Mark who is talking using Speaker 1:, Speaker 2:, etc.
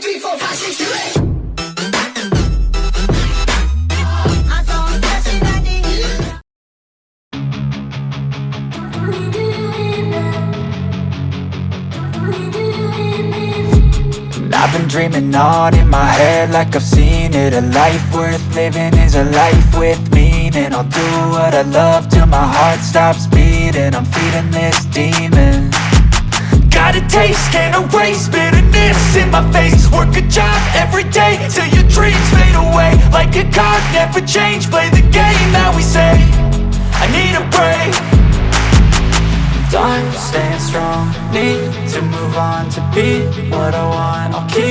Speaker 1: 3, 4, 5, 6, 7, 8.
Speaker 2: I've been dreaming on in my head like I've seen it. A life worth living is a life with meaning. I'll do what I love till my heart stops beating. I'm feeding this demon. Got a taste, can't erase bitterness in my face. Work a job every day till your dreams fade away. Like a card, never change, play the game that we say. I need a break. Done staying strong, need to move on to be what I want. I'll keep